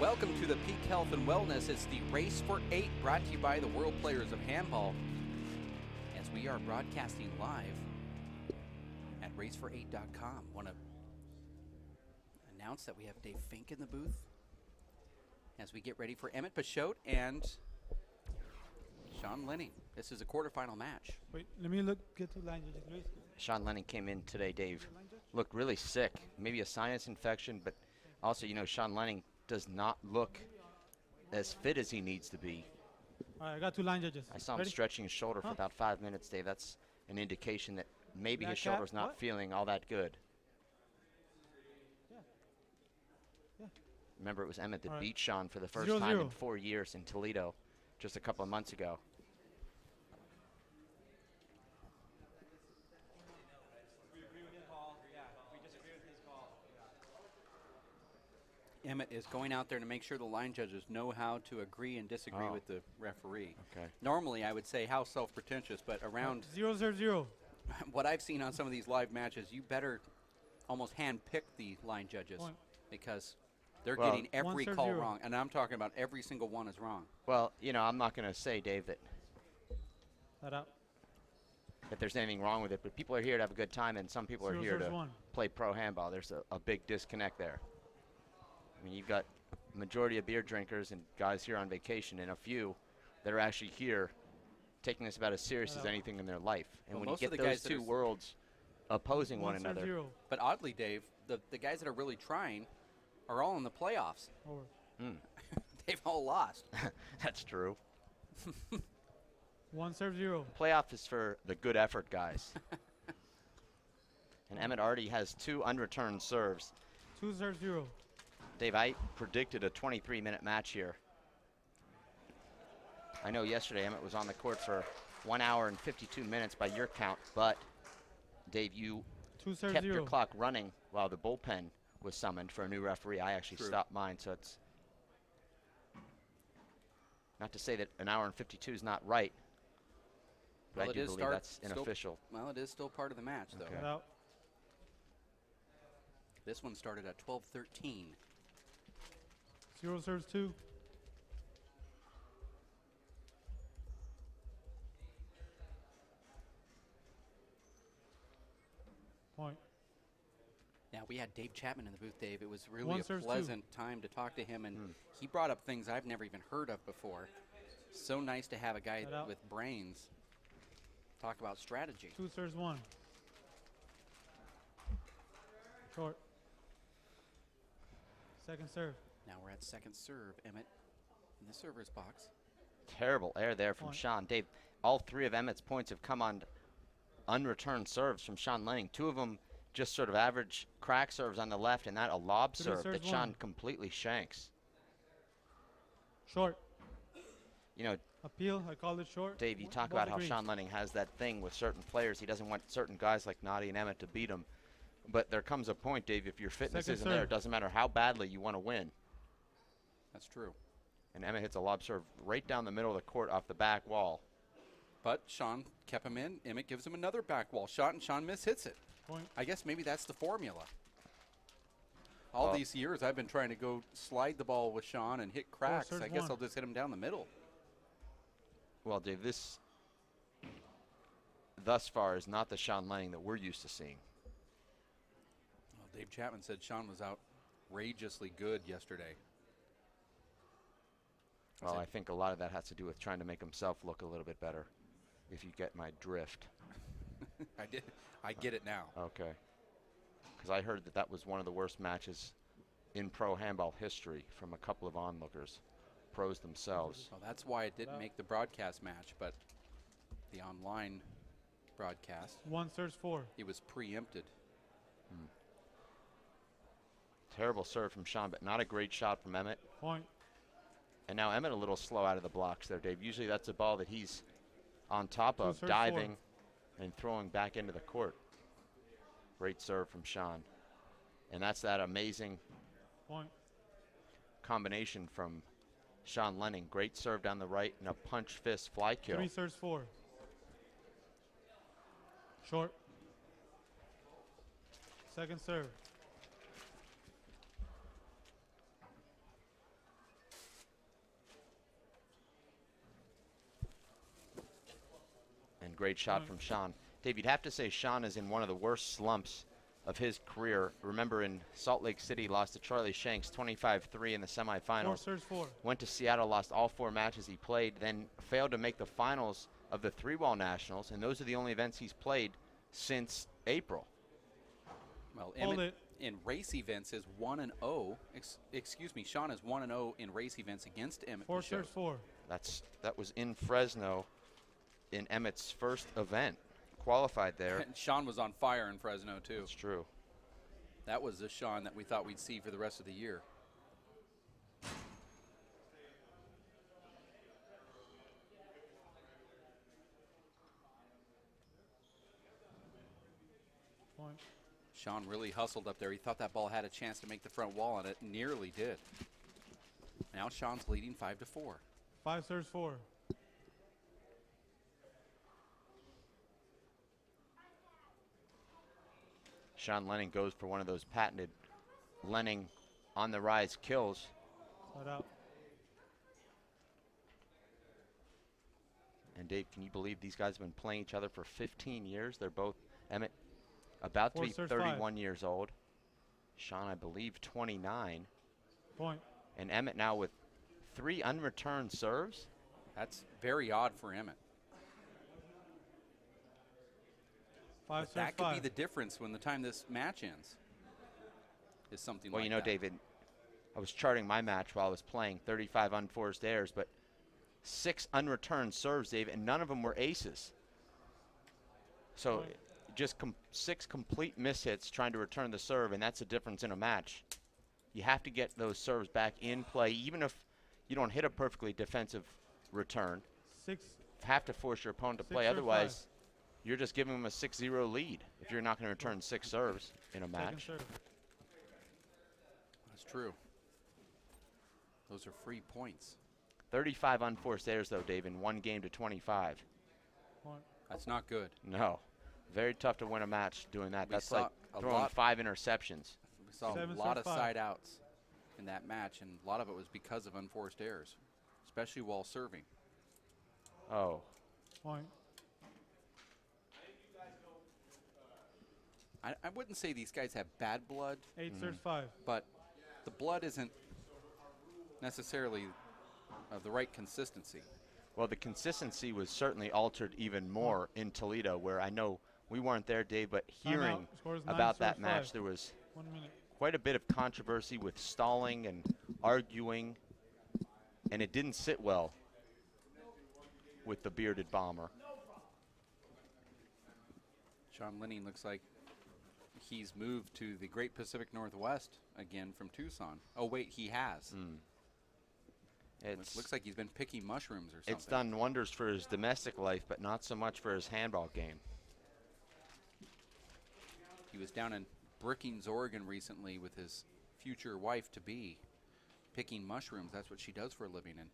Welcome to the Peak Health and Wellness. It's the Race for 8 brought to you by the World Players of Handball. As we are broadcasting live at racefor8.com. Want to announce that we have Dave Fink in the booth as we get ready for Emmett Peixoto and Sean Lenning. This is a quarterfinal match. Wait, let me get to the line judges, please. Sean Lenning came in today, Dave. Looked really sick. Maybe a sinus infection, but also, you know, Sean Lenning does not look as fit as he needs to be. All right, I got 2 line judges. I saw him Ready? stretching his shoulder for about 5 minutes, Dave. That's an indication that maybe Black his shoulder's cap, not what? feeling all that good. Yeah. Remember, it was Emmett that All right. beat Sean for the first 0-0. time in 4 years in Toledo just a couple of months ago. Emmett is going out there to make sure the line judges know how to agree and disagree Oh. with the referee. Okay. Normally, I would say how self-pretentious, but around 0-0-0. what I've seen on some of these live matches, you better almost hand-pick the line judges Point. because they're Well, getting every 1-0. call wrong, and I'm talking about every single one is wrong. Well, you know, I'm not going to say, Dave, that That out. there's anything wrong with it, but people are here to have a good time, and some people are here to 0-0-1. play pro handball. There's a big disconnect there. I mean, you've got a majority of beer drinkers and guys here on vacation, and a few that are actually here taking this about as serious as anything in their life. And Well, when you most get of the those guys that two are worlds opposing one another, 1-0. But oddly, Dave, the guys that are really trying are all in the playoffs. Over. They've all lost. that's true. 1-0. Playoff is for the good effort guys. And Emmett already has 2 unreturned serves. 2-0. Dave, I predicted a 23-minute match here. I know yesterday Emmett was on the court for 1 hour and 52 minutes by your count, but Dave, you 2-0. kept your clock running while the bullpen was summoned for a new referee. I actually True. stopped mine, so it's not to say that an hour and 52 is not right, but Well, I it do is believe that's unofficial. Well, it is still part of the match, though. Okay. That out. This one started at 12:13. 0 serves 2. Point. Now, we had Dave Chapman in the booth, Dave. It was really 1 a serves 2. pleasant time to talk to him, and he brought up things I've never even heard of before. So nice to have a guy Head out. with brains talk about strategy. 2 serves 1. Short. Second serve. Now we're at second serve. Emmett in the server's box. Terrible error there from Point. Sean. Dave, all 3 of Emmett's points have come on unreturned serves from Sean Lenning. 2 of them just sort of average crack serves on the left, and that a lob 3 serve that serves Sean 1. completely shanks. Short. You know, Appeal. I called it short. Dave, you talk Ball about how agrees. Sean Lenning has that thing with certain players. He doesn't want certain guys like Noddy and Emmett to beat him. But there comes a point, Dave, if your fitness Second isn't there, it serve. doesn't matter how badly you want to win. That's true. And Emmett hits a lob serve right down the middle of the court off the back wall. But Sean kept him in. Emmett gives him another back wall shot, and Sean mishits it. Point. I guess maybe that's the formula. All Well- these years I've been trying to go slide the ball with Sean and hit cracks. serves I guess 1. I'll just hit him down the middle. Well, Dave, this thus far is not the Sean Lenning that we're used to seeing. Well, Dave Chapman said Sean was outrageously good yesterday. Well, I think a lot of that has to do with trying to make himself look a little bit better, if you get my drift. I did. I get it now. Okay. Because I heard that that was one of the worst matches in pro handball history from a couple of onlookers, pros themselves. Well, that's why it didn't make the broadcast match, but the online broadcast, 1 serves 4. it was preempted. Terrible serve from Sean, but not a great shot from Emmett. Point. And now Emmett a little slow out of the blocks there, Dave. Usually that's a ball that he's on top of, serve, diving and throwing back into the court. Great serve from Sean. And that's that amazing Point. combination from Sean Lenning. Great serve down the right and a punch fist fly kill. 3 serves 4. Short. Second serve. great shot from Sean. Dave, you'd have to say Sean is in one of the worst slumps of his career. Remember, in Salt Lake City, lost to Charlie Shanks 25-3 in the semifinals. 4. Went to Seattle, lost all 4 matches he played, then failed to make the finals of the 3-ball nationals, and those are the only events he's played since April. Well, Emmett in race events is 1-0. Excuse me, Sean is 1-0 in race events against Emmett. 4. That was in Fresno in Emmett's first event. Qualified there. And Sean was on fire in Fresno too. That's true. That was the Sean that we thought we'd see for the rest of the year. Point. Sean really hustled up there. He thought that ball had a chance to make the front wall, and it nearly did. Now Sean's leading 5-4. 5 serves 4. Sean Lenning goes for one of those patented Lenning on the rise kills. Side out. And Dave, can you believe these guys have been playing each other for 15 years? They're both, Emmett, about to be 31 years old. Sean, I believe, 29. Point. And Emmett now with 3 unreturned serves. That's very odd for Emmett. 5 But serves that could 5. be the difference when the time this match ends. Is something Well, like you know, that. David, I was charting my match while I was playing, 35 unforced errors, but 6 unreturned serves, Dave, and none of them were aces. So just 6 complete mishits trying to return the serve, and that's the difference in a match. You have to get those serves back in play, even if you don't hit a perfectly defensive return. 6. Have to force your opponent to play, 6 or otherwise you're just giving them a 6-0 lead if you're not going to return 6 serves in a match. Serve. That's true. Those are free points. 35 unforced errors, though, Dave, in 1 game to 25. Point. That's not good. No. Very tough to win a match doing that. We That's saw like a throwing lot- 5 interceptions. We saw 7 a lot serves of 5. side outs in that match, and a lot of it was because of unforced errors, especially while serving. Oh. Point. I wouldn't say these guys have bad blood, 8 serves 5. but the blood isn't necessarily of the right consistency. Well, the consistency was certainly altered even more in Toledo, where I know we weren't there, Dave, but hearing Scores 9 about that serves match, 5. there was 1 minute. quite a bit of controversy with stalling and arguing, and it didn't sit well with the bearded bomber. Sean Lenning looks like he's moved to the Great Pacific Northwest again from Tucson. Oh, wait, he has. It looks like he's been picking mushrooms or something. It's done wonders for his domestic life, but not so much for his handball game. He was down in Brookings, Oregon recently with his future wife-to-be, picking mushrooms. That's what she does for a living. And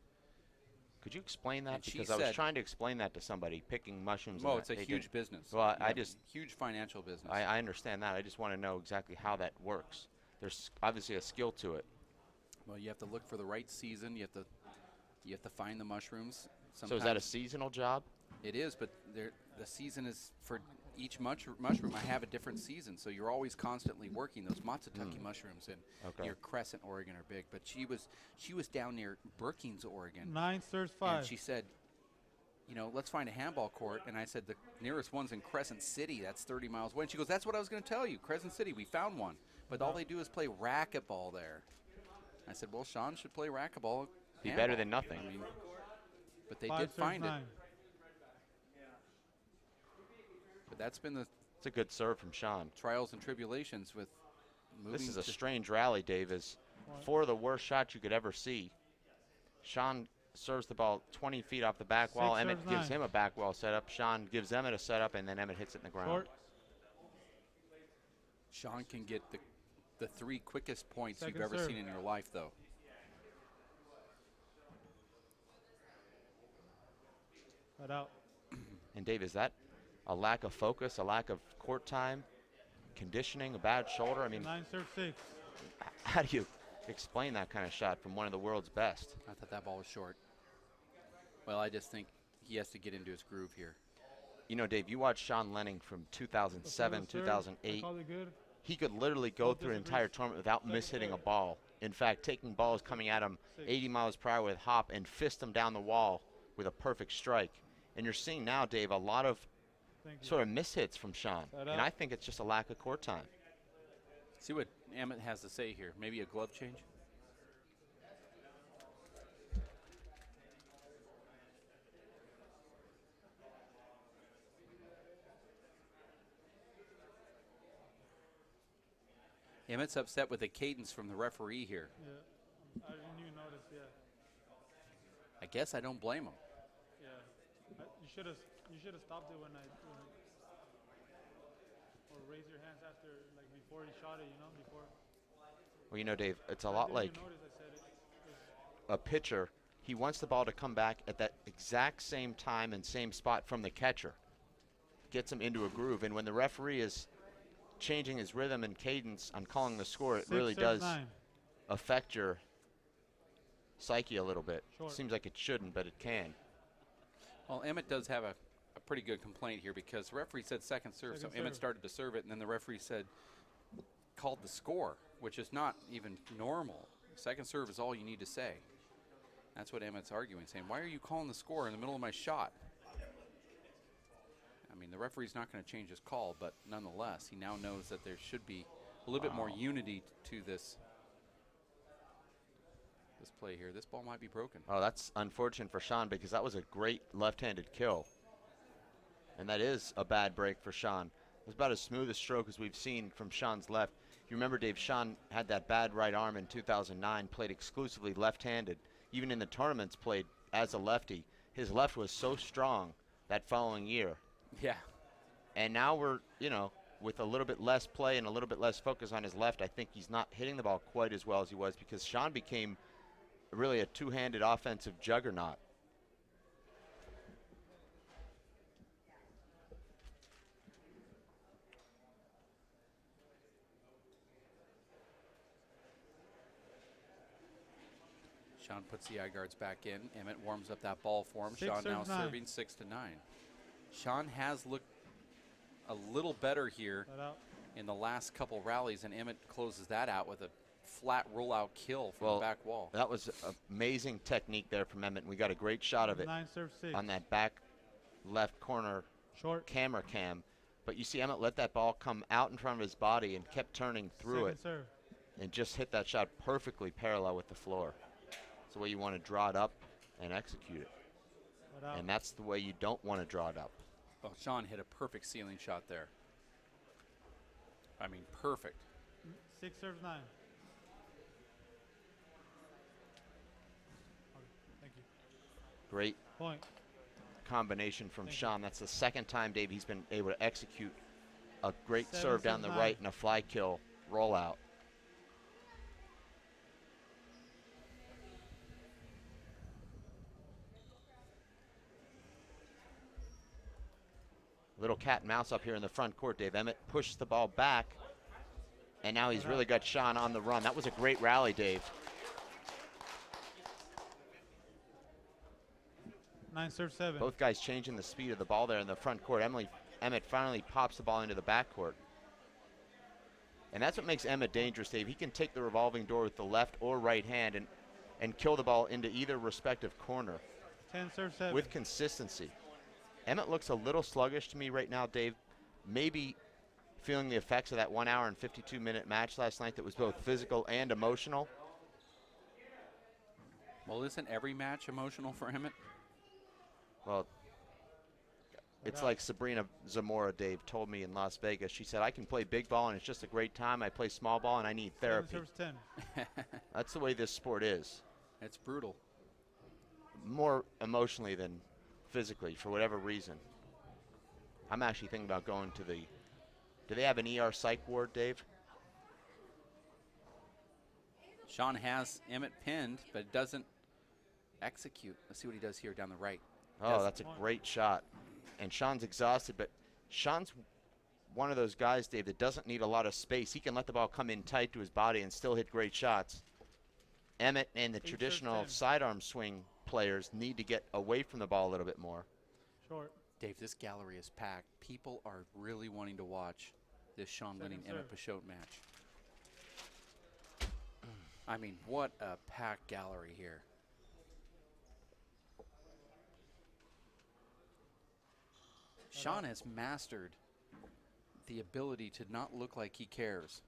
Could you explain that? And she Because I was said- trying to explain that to somebody, picking mushrooms. well, and it's a they huge didn't- business. Well, I Yeah, just, huge financial business. I understand that. I just want to know exactly how that works. There's obviously a skill to it. Well, you have to look for the right season. You have to find the mushrooms. So is that a Sometimes seasonal job? It is, but the season is for each mushroom. I have a different season, so you're always constantly working. Those Matsutake mushrooms in near Crescent, Oregon, are big. But she was down near Brookings, Oregon, 9 serves 5. and she said, let's find a handball court. And I said, the nearest one's in Crescent City. That's 30 miles away. And she goes, that's what I was going to tell you. Crescent City, we found one, but all they do is play racquetball there. I said, well, Sean should play racquetball. Be handball. better than nothing. I mean, but they 5 did serves find 9. it. But that's been the It's a good serve from Sean. trials and tribulations with moving. This is a to strange rally, Dave. Is 4 of the worst shots you could ever see. Sean serves the ball 20 feet off the back wall. 6 Emmett serves gives 9. him a back wall setup. Sean gives Emmett a setup, and then Emmett hits it in the ground. Short. Sean can get the 3 quickest points Second you've ever serve. seen in your life, though. Side out. And Dave, is that a lack of focus, a lack of court time, conditioning, a bad shoulder? I mean, 9 serves 6. how do you explain that kind of shot from one of the world's best? I thought that ball was short. Well, I just think he has to get into his groove here. You know, Dave, you watched Sean Lenning from 2007, Appeal, sir. I 2008. called it good. He could literally go Both through an disagrees. entire tournament without mishitting a ball. In fact, taking balls coming at him 80 miles per hour with hop and fist them down the wall with a perfect strike. And you're seeing now, Dave, a lot of Thank you. sort of mishits from Sean. That And up. I think it's just a lack of court time. See what Emmett has to say here. Maybe a glove change? Emmett's upset with the cadence from the referee here. Yeah. I didn't even notice. Yeah. I guess I don't blame him. Yeah. You should have stopped it when or raise your hands after, like before he shot it. You know, before. Well, you know, Dave, it's a I lot didn't like even notice I said it. a pitcher. He wants the ball to come back at that exact same time and same spot from the catcher. Gets him into a groove. And when the referee is changing his rhythm and cadence on calling the score, it really does affect your psyche a little bit. Short. Seems like it shouldn't, but it can. Well, Emmett does have a pretty good complaint here because the referee said second serve, so Second Emmett serve. started to serve it, and then the referee said, called the score, which is not even normal. Second serve is all you need to say. That's what Emmett's arguing, saying, why are you calling the score in the middle of my shot? I mean, the referee's not going to change his call, but nonetheless, he now knows that there should be a little bit more unity to this play here. This ball might be broken. Oh, that's unfortunate for Sean because that was a great left-handed kill. And that is a bad break for Sean. It was about as smooth a stroke as we've seen from Sean's left. You remember, Dave, Sean had that bad right arm in 2009, played exclusively left-handed. Even in the tournaments, played as a lefty. His left was so strong that following year. Yeah. And now we're, you know, with a little bit less play and a little bit less focus on his left, I think he's not hitting the ball quite as well as he was because Sean became really a two-handed offensive juggernaut. Sean puts the eye guards back in. Emmett warms up that ball for him. Six Sean now serves nine. serving 6-9. Sean has looked a little better here That out. in the last couple rallies, and Emmett closes that out with a flat rollout kill from Well, the back wall. That was amazing technique there from Emmett. We got a great shot of it 9 serve 6. on that back left corner Short. camera cam. But you see Emmett let that ball come out in front of his body and kept turning through Second serve. and just hit that shot perfectly parallel with the floor. It's the way you want to draw it up and execute it. That out. And that's the way you don't want to draw it up. Oh, Sean hit a perfect ceiling shot there. I mean, perfect. 6 serves 9. Okay, thank you. Great Point. combination from Thank you. Sean. That's the second time, Dave, he's been able to execute a great 7 serve down the serves right 9. and a fly kill rollout. Little cat and mouse up here in the front court, Dave. Emmett pushed the ball back, and now he's really got Sean on the run. That was a great rally, Dave. 9 serve 7. Both guys changing the speed of the ball there in the front court. Emmett finally pops the ball into the back court. And that's what makes Emmett dangerous, Dave. He can take the revolving door with the left or right hand and kill the ball into either respective corner 10 serve 7. with consistency. Emmett looks a little sluggish to me right now, Dave. Maybe feeling the effects of that 1 hour and 52-minute match last night that was both physical and emotional. Well, isn't every match emotional for Emmett? Well, it's like Sabrina Zamora, Dave, told me in Las Vegas. She said, I can play big ball and it's just a great time. I play small ball and I need 7 therapy. serves 10. That's the way this sport is. It's brutal. More emotionally than physically, for whatever reason. I'm actually thinking about going to the... Do they have an ER psych ward, Dave? Sean has Emmett pinned, but it doesn't execute. Let's see what he does here down the right. Oh, that's a great shot. And Sean's exhausted, but Sean's one of those guys, Dave, that doesn't need a lot of space. He can let the ball come in tight to his body and still hit great shots. Emmett and the 8 serve traditional 10. sidearm swing players need to get away from the ball a little bit more. Short. Dave, this gallery is packed. People are really wanting to watch this Sean Lenning Emmett Peixoto match. I mean, what a packed gallery here. Sean has mastered the ability to not look like he cares.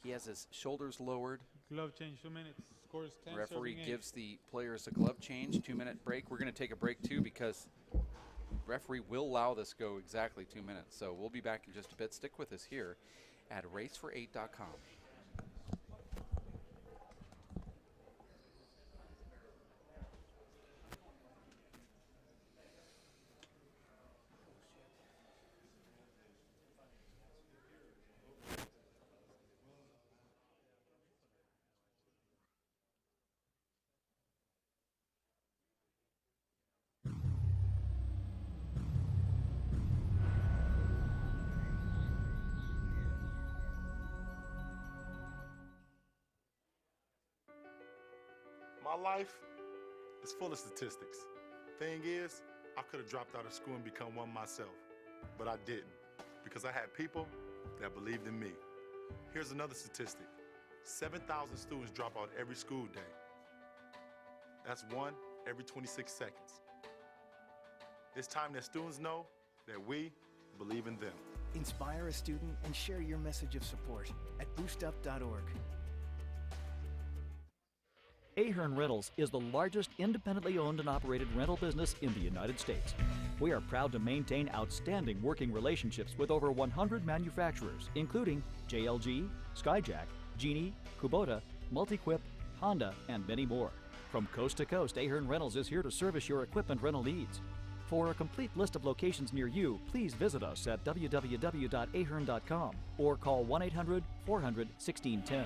He has his shoulders lowered. Glove change, 2 minutes. Scores 10. Referee gives the players a glove change, 2-minute break. We're going to take a break too because referee will allow this go exactly 2 minutes. So we'll be back in just a bit. Stick with us here at racefor8.com. My life is full of statistics. Thing is, I could have dropped out of school and become one myself, but I didn't because I had people that believed in me. Here's another statistic. 7,000 students drop out every school day. That's one every 26 seconds. It's time that students know that we believe in them. Inspire a student and share your message of support at boostup.org. Ahern Rentals is the largest independently owned and operated rental business in the United States. We are proud to maintain outstanding working relationships with over 100 manufacturers, including JLG, Skyjack, Genie, Kubota, Multiquip, Honda, and many more. From coast to coast, Ahern Rentals is here to service your equipment rental needs. For a complete list of locations near you, please visit us at www.ahern.com or call 1-800-400-1610.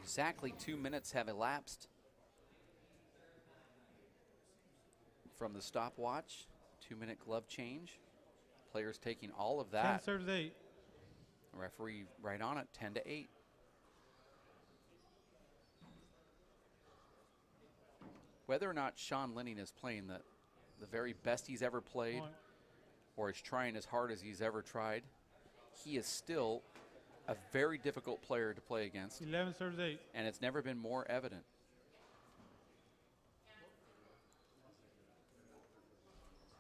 Exactly 2 minutes have elapsed from the stopwatch. 2-minute glove change. Players taking all of 10 that. serves 8. Referee right on it, 10-8. Whether or not Sean Lenning is playing the very best he's ever played or is trying as hard as he's ever tried, he is still a very difficult player to play against. 11 serves 8. And it's never been more evident.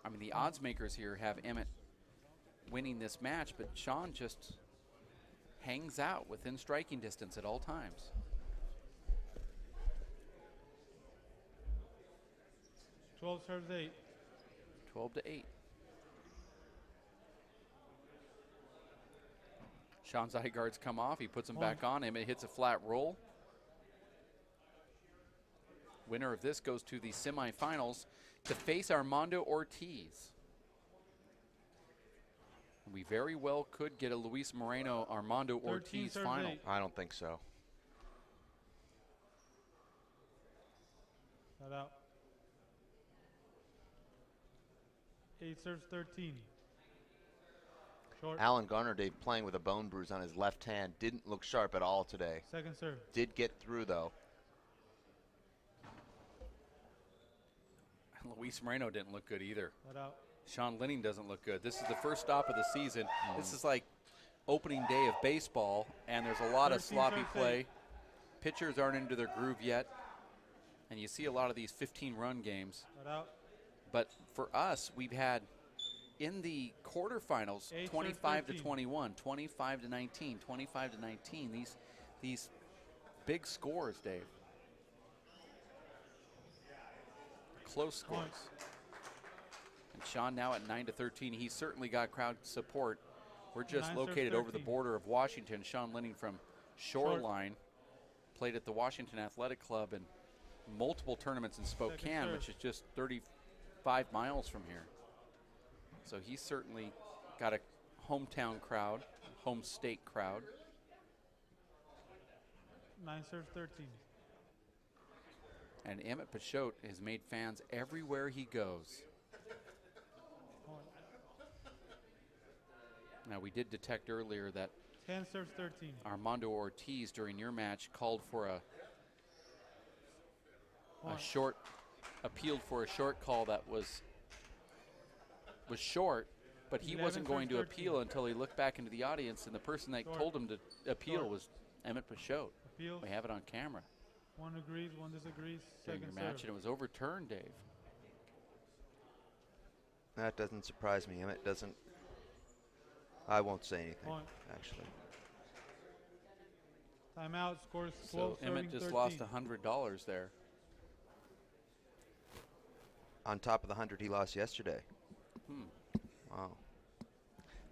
I mean, the odds makers here have Emmett winning this match, but Sean just hangs out within striking distance at all times. Twelve serves 8. 12-8. Sean's eye guards come off. He puts them back on. Emmett hits a flat roll. Winner of this goes to the semifinals to face Armando Ortiz. We very well could get a Luis Moreno Armando Ortiz final. 8. I don't think so. Not out. 8 serves 13. Short. Alan Garner, Dave, playing with a bone bruise on his left hand. Didn't look sharp at all today. Second serve. Did get through, though. Luis Moreno didn't look good either. Not out. Sean Lenning doesn't look good. This is the first stop of the season. This is like opening day of baseball, and there's a lot of sloppy play. Pitchers aren't into their groove yet, and you see a lot of these 15-run games. Not out. But for us, we've had in the quarterfinals 25-21, 25-19, 25-19. These big scores, Dave. Close scores. And Sean now at 9-13. He's certainly got crowd support. We're just located over the border of Washington. Sean Lenning from Shoreline played at the Washington Athletic Club in multiple tournaments in Spokane, which is just 35 miles from here. So he's certainly got a hometown crowd, home state crowd. 9 serves 13. And Emmett Peixoto has made fans everywhere he goes. Now, we did detect earlier that 10 serves 13. Armando Ortiz, during your match, called for a Point. short, appealed for a short call that was short, but he 11 wasn't going to serves appeal 13. until he looked back into the audience, and the person that Short. told him to appeal Short. was Emmett Peixoto. Appeals. We have it on camera One agrees, one disagrees. during Second your match, serve. and it was overturned, Dave. That doesn't surprise me. Emmett doesn't. I won't say anything, Point. actually. Timeout. Scores So 12 Emmett serving just 13. lost $100 there. On top of the 100 he lost yesterday. Wow.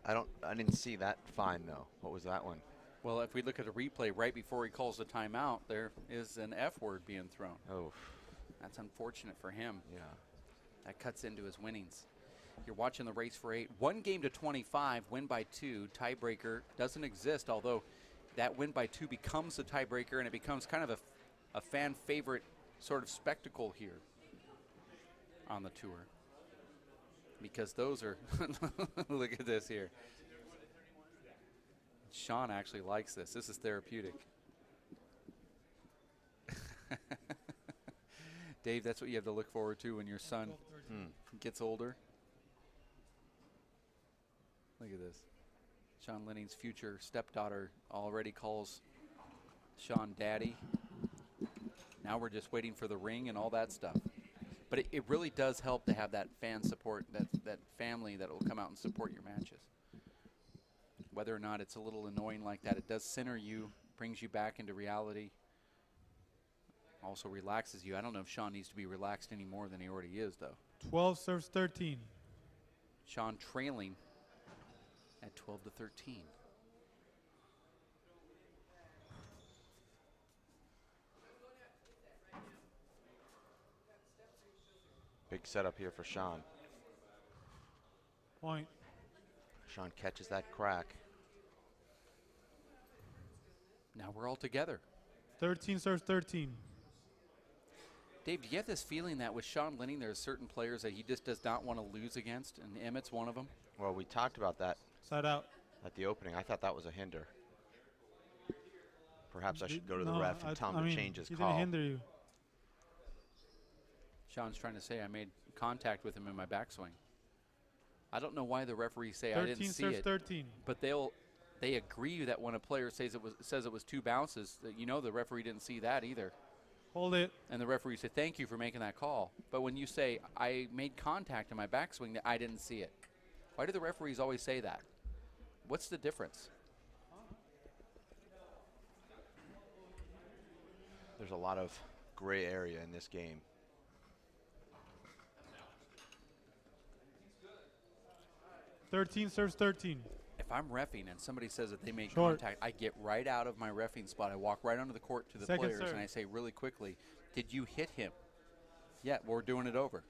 I didn't see that fine though. What was that one? Well, if we look at a replay right before he calls the timeout, there is an F word being thrown. Oh, That's unfortunate for him. yeah. That cuts into his winnings. You're watching the race for 8. 1 game to 25, win by 2. Tiebreaker doesn't exist, although that win by 2 becomes the tiebreaker, and it becomes kind of a fan favorite sort of spectacle here on the tour. Because those are, look at this here. Sean actually likes this. This is therapeutic. Dave, that's what you have to look forward to when your son gets older. Look at this. Sean Lenning's future stepdaughter already calls Sean daddy. Now we're just waiting for the ring and all that stuff. But it really does help to have that fan support, that family that will come out and support your matches. Whether or not it's a little annoying like that, it does center you, brings you back into reality. Also relaxes you. I don't know if Sean needs to be relaxed any more than he already is, though. 12 serves 13. Sean trailing at 12 to 13. Big setup here for Sean. Point. Sean catches that crack. Now we're all together. 13 serves 13. Dave, do you have this feeling that with Sean Lenning, there are certain players that he just does not want to lose against, and Emmett's one of them? Well, we talked about that Side out. at the opening. I thought that was a hinder. Perhaps I should go to the No, ref and tell him I to mean, change his he call. didn't hinder you. Sean's trying to say I made contact with him in my backswing. I don't know why the referees say I 13 didn't see serves it, 13. but they agree that when a player says it was 2 bounces, that the referee didn't see that either. Hold it. And the referee said, thank you for making that call. But when you say, I made contact in my backswing, that I didn't see it. Why do the referees always say that? What's the difference? There's a lot of gray area in this game. Thirteen serves 13. If I'm reffing and somebody says that they made Short. contact, I get right out of my reffing spot. I walk right onto the court to the Second players, serve. and I say really quickly, did you hit him? Yeah, we're doing it over.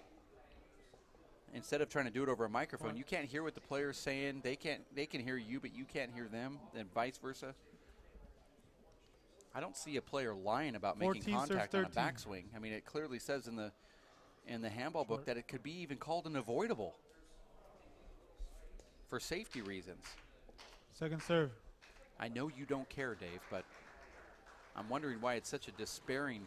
Instead of trying to do it over a microphone, you can't hear what the player's saying. They can hear you, but you can't hear them, and vice versa. I don't see a player lying about making 14 serves contact on a 13. backswing. I mean, it clearly says in the handball book that it could be even called an avoidable for safety reasons. Second serve. I know you don't care, Dave, but I'm wondering why it's such a despairing,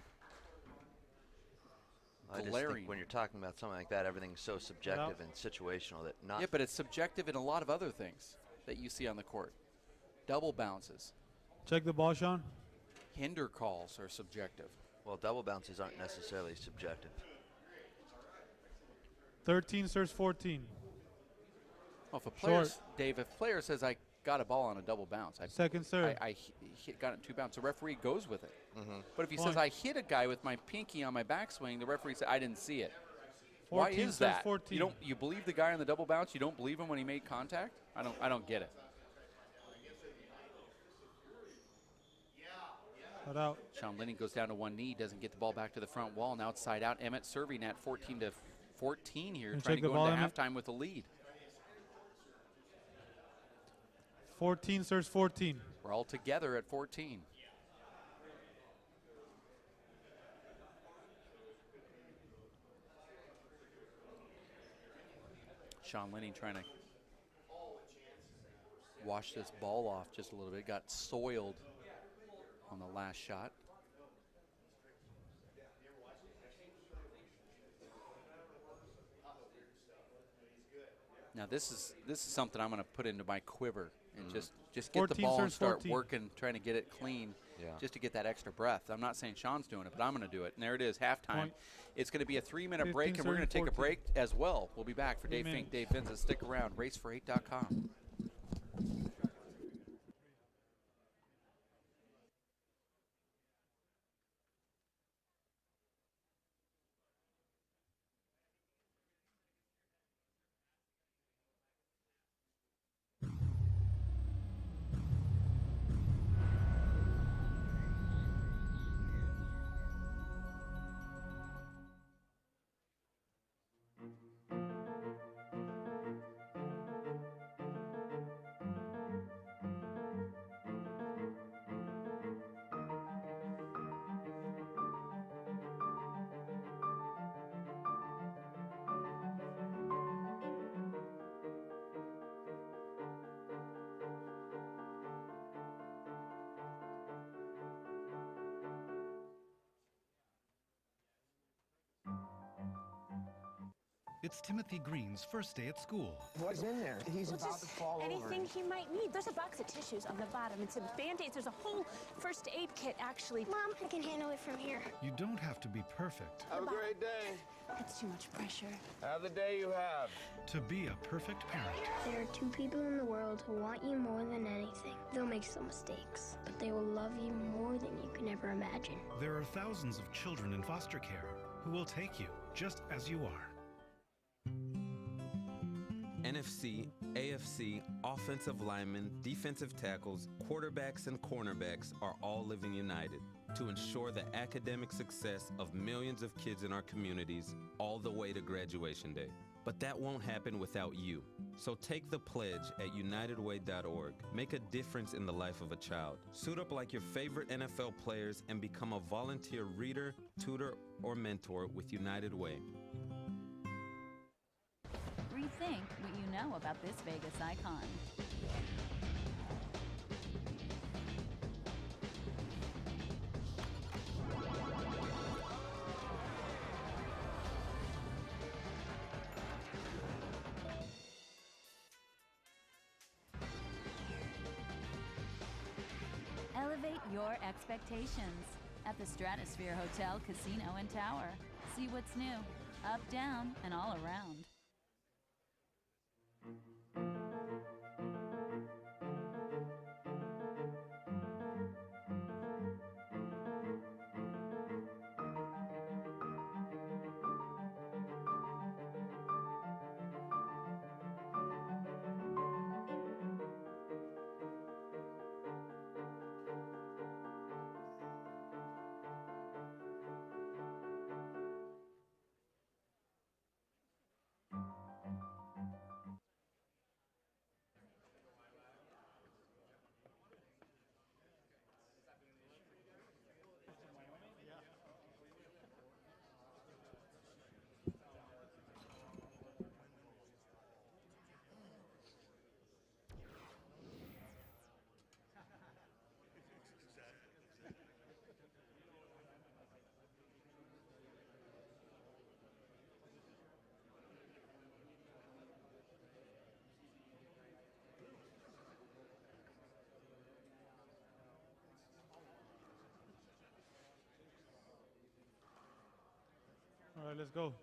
I just glaring. think when you're talking about something like that, everything's so subjective and situational that not. Yeah, but it's subjective in a lot of other things that you see on the court. Double bounces, Check the ball, Sean. hinder calls are subjective. Well, double bounces aren't necessarily subjective. 13 serves 14. Well, if a player, Short. Dave, if a player says I got a ball on a double bounce, Second serve. I got it in 2 bounce, the referee goes with it. But if he Point. says I hit a guy with my pinky on my backswing, the referee said I didn't see it. 14 Why is serves that? 14. You believe the guy on the double bounce? You don't believe him when he made contact? I don't get it. Side out. Sean Lenning goes down to one knee, doesn't get the ball back to the front wall. Now it's side out. Emmett serving at 14 to 14 here, And trying check to the go ball, into Emmett. halftime with a lead. 14 serves 14. We're all together at 14. Sean Lenning trying to wash this ball off just a little bit. Got soiled on the last shot. Now this is something I'm going to put into my quiver and just get the 14 ball and serves start 14. working, trying to get it clean, just to get that extra breath. I'm not saying Sean's doing it, but I'm going to do it. And there it is, halftime. Point. It's going to be a 3-minute 15 break, and we're going to take a 14. break as well. We'll be back for 3 Dave Fink, minutes. Dave Vincent. Stick around. Racefor8.com. It's Timothy Green's first day at school. What's in there? He's about to fall over. Anything he might need. There's a box of tissues on the bottom and some Band-Aids. There's a whole first aid kit, actually. Mom, I can handle it from here. You don't have to be perfect Have a great day. That's too much pressure. Have the day you have. to be a perfect parent. There are two people in the world who want you more than anything. They'll make some mistakes, but they will love you more than you can ever imagine. There are thousands of children in foster care who will take you just as you are. NFC, AFC, offensive linemen, defensive tackles, quarterbacks, and cornerbacks are all living united to ensure the academic success of millions of kids in our communities all the way to graduation day. But that won't happen without you. So take the pledge at unitedway.org. Make a difference in the life of a child. Suit up like your favorite NFL players and become a volunteer reader, tutor, or mentor with United Way. Rethink what you know about this Vegas icon. Elevate your expectations at the Stratosphere Hotel, Casino, and Tower. See what's new, up, down, and all around. All right, let's go.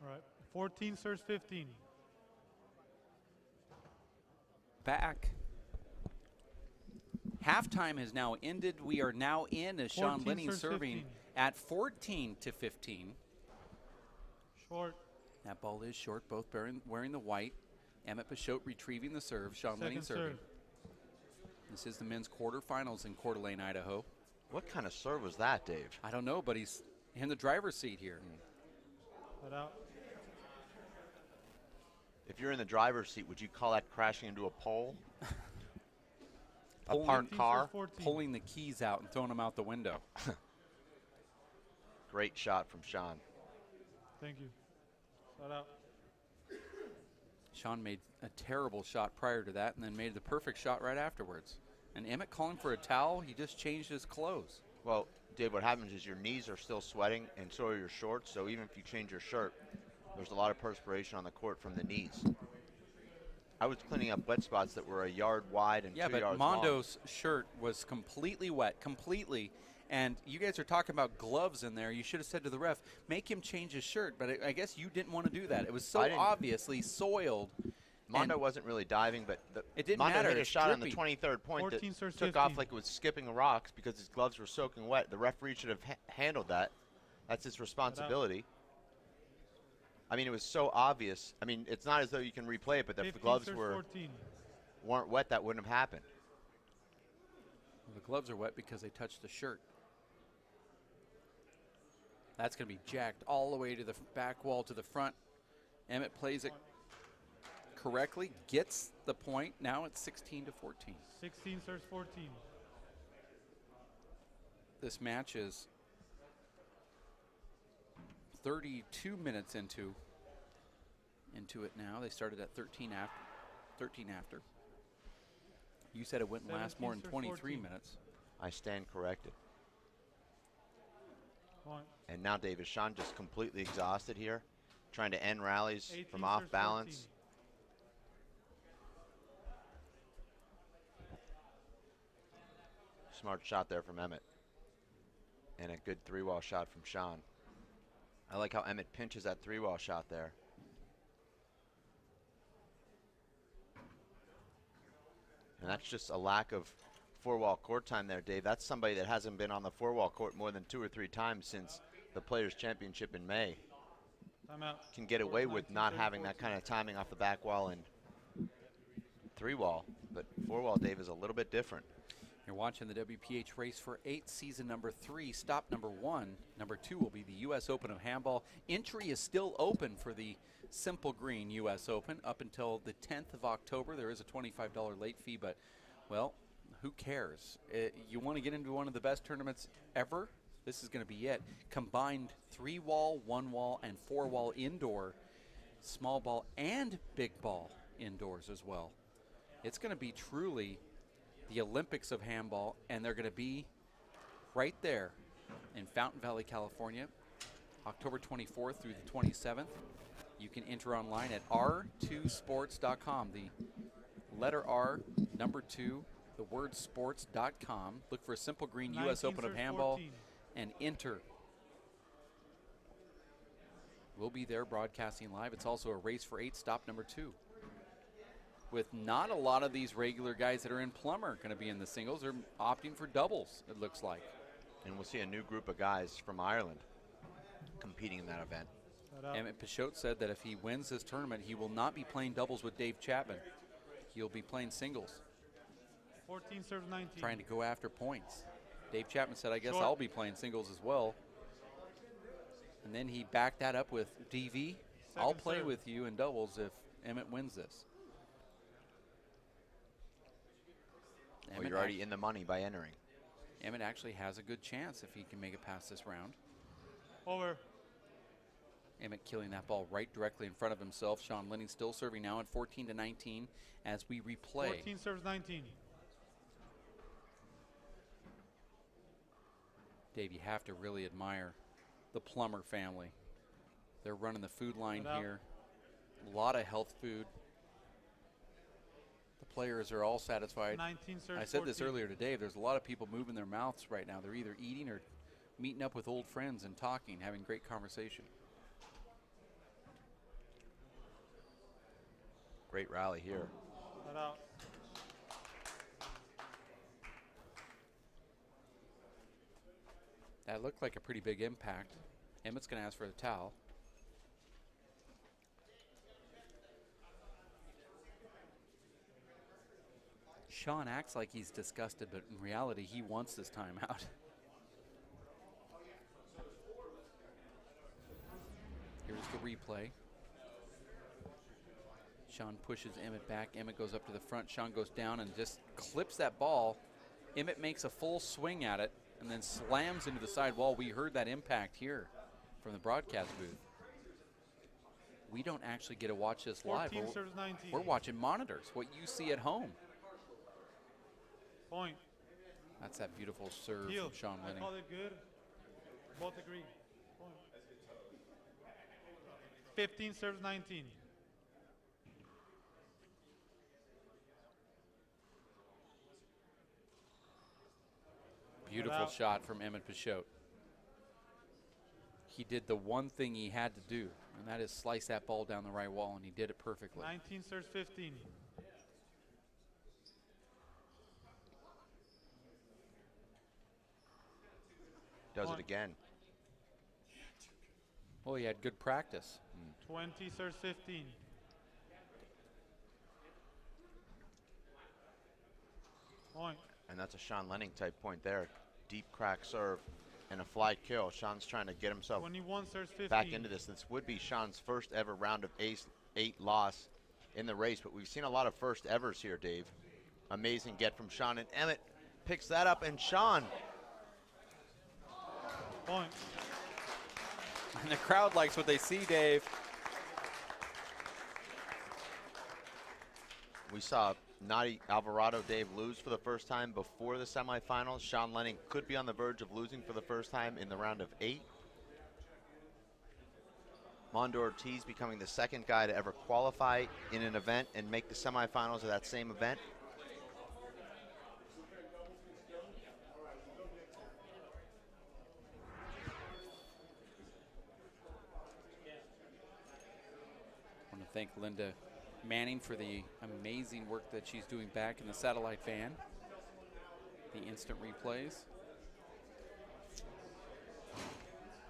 All right, 14 serves 15. Back. Halftime has now ended. We are now in as Sean 14 Lenning serves serving 15. at 14-15. Short. That ball is short, both wearing the white. Emmett Peixoto retrieving the serve. Sean Lenning Second serving. serve. This is the men's quarterfinals in Coeur d'Alene, Idaho. What kind of serve was that, Dave? I don't know, but he's in the driver's seat here. Put out. If you're in the driver's seat, would you call that crashing into a pole? A Pulling- parked 18 car? serves 14. Pulling the keys out and throwing them out the window. Great shot from Sean. Thank you. Put out. Sean made a terrible shot prior to that and then made the perfect shot right afterwards. And Emmett calling for a towel, he just changed his clothes. Well, Dave, what happens is your knees are still sweating, and so are your shorts. So even if you change your shirt, there's a lot of perspiration on the court from the knees. I was cleaning up wet spots that were a yard wide and Yeah, 2 but yards long. Mondo's shirt was completely wet, completely. And you guys are talking about gloves in there. You should have said to the ref, make him change his shirt. But I guess you didn't want to do that. It was so I didn't. obviously soiled. Mondo and wasn't really diving, but it didn't Mondo matter. hit a It's shot on the dripping. 23rd point that 14 serves took off 15. like it was skipping rocks because his gloves were soaking wet. The referee should have handled that. That's his responsibility. I mean, it was so obvious. I mean, it's not as though you can replay it, but if the 15 gloves serves 14. weren't wet, that wouldn't have happened. The gloves are wet because they touched the shirt. That's going to be jacked all the way to the back wall to the front. Emmett plays it correctly, gets the point. Now it's 16-14. 16 serves 14. This match is 32 minutes into it now. They started at 13 after. You said it wouldn't last more than 17 serves 23 14. minutes. I stand corrected. Point. And now David Sean just completely exhausted here, trying to end rallies 18 from off serves balance. 14. Smart shot there from Emmett. And a good three-wall shot from Sean. I like how Emmett pinches that three-wall shot there. And that's just a lack of four-wall court time there, Dave. That's somebody that hasn't been on the four-wall court more than 2 or 3 times since the Players' Championship in May. Timeout. Can get away with 19 not serves having that 14. kind of timing off the back wall and three-wall. But four-wall, Dave, is a little bit different. You're watching the WPH Race for 8, season number 3, stop number 1. Number 2 will be the U.S. Open of Handball. Entry is still open for the Simple Green U.S. Open up until the 10th of October. There is a $25 late fee, but, well, who cares? You want to get into one of the best tournaments ever? This is going to be it. Combined 3-wall, 1-wall, and 4-wall indoor, small ball and big ball indoors as well. It's going to be truly the Olympics of handball, and they're going to be right there in Fountain Valley, California, October 24th through the 27th. You can enter online at r2sports.com. The letter R, number 2, the word sports.com. Look for a Simple Green U.S. 19 Open of serves Handball 14. and enter. We'll be there broadcasting live. It's also a Race for 8, stop number 2. With not a lot of these regular guys that are in Plummer going to be in the singles. They're opting for doubles, it looks like. And we'll see a new group of guys from Ireland competing in that event. Emmett Peixoto said that if he wins this tournament, he will not be playing doubles with Dave Chapman. He'll be playing singles, 14 serves 19. trying to go after points. Dave Chapman said, I guess Short. I'll be playing singles as well. And then he backed that up with DV. I'll Second play serve. with you in doubles if Emmett wins this. Well, you're already in the money by entering. Emmett actually has a good chance if he can make it past this round. Over. Emmett killing that ball right directly in front of himself. Sean Lenning still serving now at 14-19 as we replay. 14 serves 19. Dave, you have to really admire the Plummer family. They're running the food line here. A lot of health food. The players are all satisfied. 19 serves I said this 14. earlier to Dave. There's a lot of people moving their mouths right now. They're either eating or meeting up with old friends and talking, having great conversation. Great rally here. Put out. That looked like a pretty big impact. Emmett's going to ask for the towel. Sean acts like he's disgusted, but in reality, he wants this timeout. Here's the replay. Sean pushes Emmett back. Emmett goes up to the front. Sean goes down and just clips that ball. Emmett makes a full swing at it and then slams into the side wall. We heard that impact here from the broadcast booth. We don't actually get to watch this live. 14 serves 19. We're watching monitors, what you see at home. Point. That's that beautiful serve Heel. from Sean Lenning. I call it good. Both agree. Point. 15 serves 19. Beautiful shot from Emmett Peixoto. He did the one thing he had to do, and that is slice that ball down the right wall, and he did it perfectly. 19 serves 15. Does it again. Well, he had good practice. 20 serves 15. Point. And that's a Sean Lenning type point there. Deep crack serve and a fly kill. Sean's trying to get himself 21 serves 15. back into this. This would be Sean's first ever round of eight loss in the race, but we've seen a lot of first evers here, Dave. Amazing get from Sean, and Emmett picks that up, and Sean. Point. And the crowd likes what they see, Dave. We saw Nadi Alvarado, Dave, lose for the first time before the semifinals. Sean Lenning could be on the verge of losing for the first time in the round of 8. Mondo Ortiz becoming the second guy to ever qualify in an event and make the semifinals of that same event. I want to thank Linda Manning for the amazing work that she's doing back in the satellite van. The instant replays.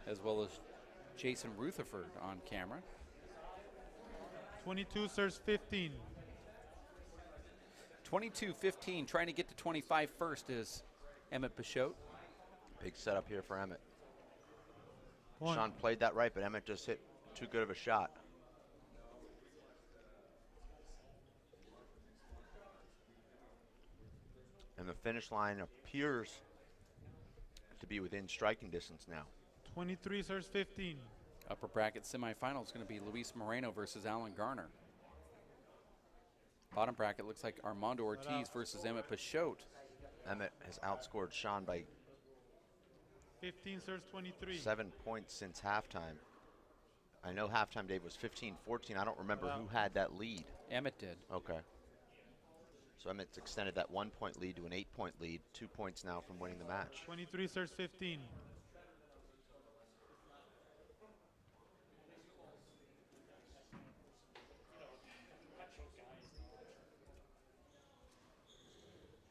As well as Jason Rutherford on camera. 22 serves 15. 22-15, trying to get to 25 first is Emmett Peixoto. Big setup here for Emmett. Point. Sean played that right, but Emmett just hit too good of a shot. And the finish line appears to be within striking distance now. 23 serves 15. Upper bracket semifinal is going to be Luis Moreno versus Alan Garner. Bottom bracket looks like Armando Ortiz versus Emmett Peixoto. Emmett has outscored Sean by 15 serves 23. 7 points since halftime. I know halftime, Dave, was 15-14. I don't remember who had that lead. Emmett did. Okay. So Emmett's extended that 1 point lead to an 8 point lead. 2 points now from winning the match. 23 serves 15.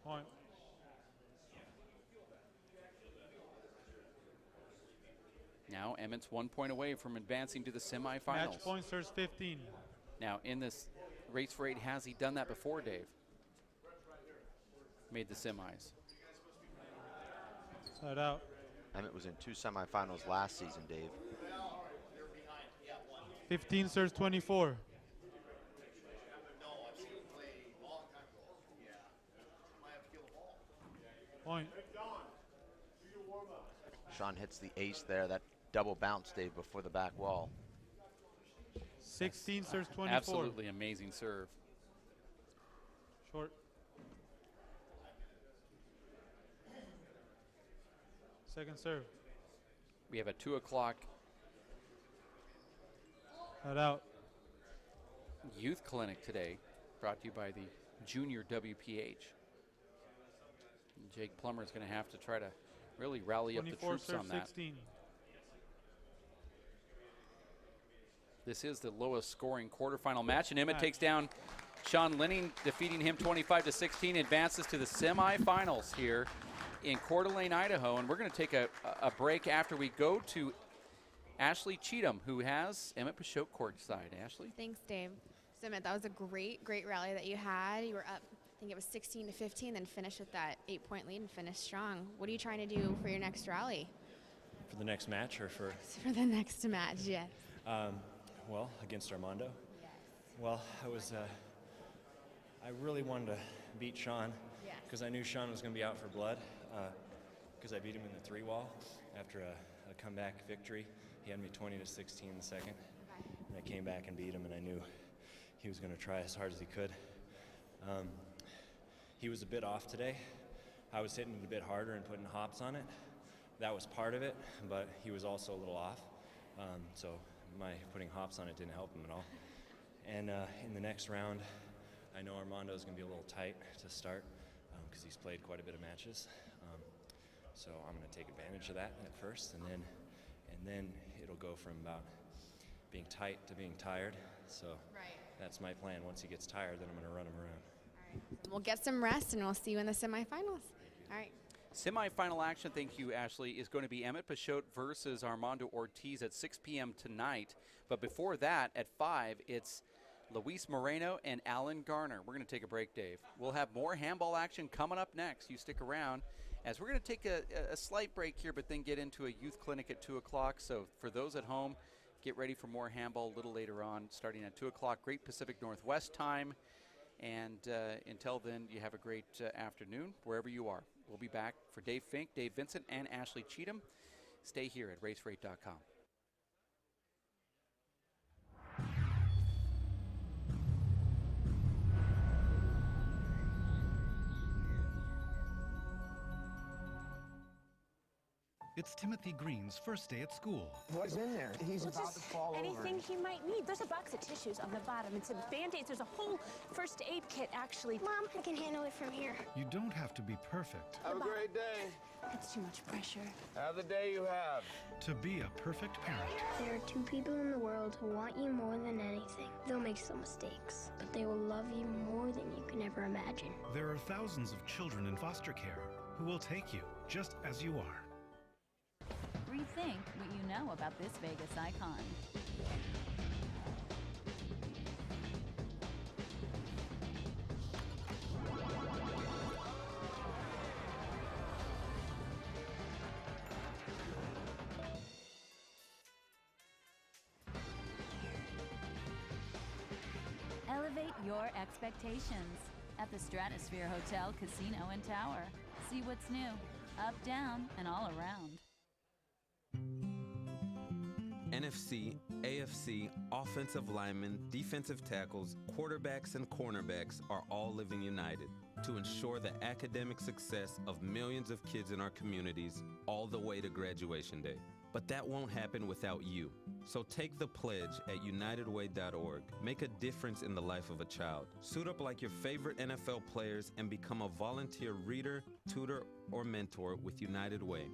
Point. Now Emmett's 1 point away from advancing to the semifinals. Match point serves 15. Now in this race for 8, has he done that before, Dave? Made the semis. Side out. Emmett was in 2 semifinals last season, Dave. 15 serves 24. Point. Sean hits the ace there. That double bounce, Dave, before the back wall. 16 serves 24. Absolutely amazing serve. Short. Second serve. We have a 2 o'clock Head out. youth clinic today, brought to you by the Junior WPH. And Jake Plummer is going to have to try to really rally up the troops on that. 16. This is the lowest scoring quarterfinal match, and Emmett takes down Sean Lenning, defeating him 25-16, advances to the semifinals here in Coeur d'Alene, Idaho, and we're going to take a break after we go to Ashley Cheatham, who has Emmett Peixoto courtside. Ashley? Thanks, Dave. So, Emmett, that was a great rally that you had. You were up, I think it was 16-15, then finished with that 8-point lead and finished strong. What are you trying to do for your next rally? For the next match or for? For the next match, yes. Well, against Armando. Yes. Well, I really wanted to beat Sean because I knew Sean was going to be out for blood because I beat him in the 3-wall after a comeback victory. He had me 20-16 in the second, and I came back and beat him, and I knew he was going to try as hard as he could. He was a bit off today. I was hitting it a bit harder and putting hops on it. That was part of it, but he was also a little off. So my putting hops on it didn't help him at all. And in the next round, I know Armando's going to be a little tight to start because he's played quite a bit of matches. So I'm going to take advantage of that at first, and then it'll go from about being tight to being tired. So that's my plan. Once he gets tired, then I'm going to run him around. All right. We'll get some rest, and we'll see you in the semifinals. All right. Semifinal action, thank you, Ashley, is going to be Emmett Peixoto versus Armando Ortiz at 6 p.m. tonight. But before that, at 5, it's Luis Moreno and Alan Garner. We're going to take a break, Dave. We'll have more handball action coming up next. You stick around, as we're going to take a slight break here, but then get into a youth clinic at 2 o'clock. So for those at home, get ready for more handball a little later on, starting at 2 o'clock, Great Pacific Northwest time. And until then, you have a great afternoon, wherever you are. We'll be back for Dave Fink, Dave Vincent, and Ashley Cheatham. Stay here at racerate.com. It's Timothy Green's first day at school. What's in there? He's about to fall over. Anything he might need. There's a box of tissues on the bottom and some Band-Aids. There's a whole first aid kit, actually. Mom, I can handle it from here. You don't have to be perfect Have a great day. That's too much pressure. Have the day you have. to be a perfect parent. There are 2 people in the world who want you more than anything. They'll make some mistakes, but they will love you more than you can ever imagine. There are thousands of children in foster care who will take you just as you are. Rethink what you know about this Vegas icon. Elevate your expectations at the Stratosphere Hotel, Casino, and Tower. See what's new, up, down, and all around. NFC, AFC, offensive linemen, defensive tackles, quarterbacks, and cornerbacks are all living united to ensure the academic success of millions of kids in our communities all the way to graduation day. But that won't happen without you. So take the pledge at unitedway.org. Make a difference in the life of a child. Suit up like your favorite NFL players and become a volunteer reader, tutor, or mentor with United Way.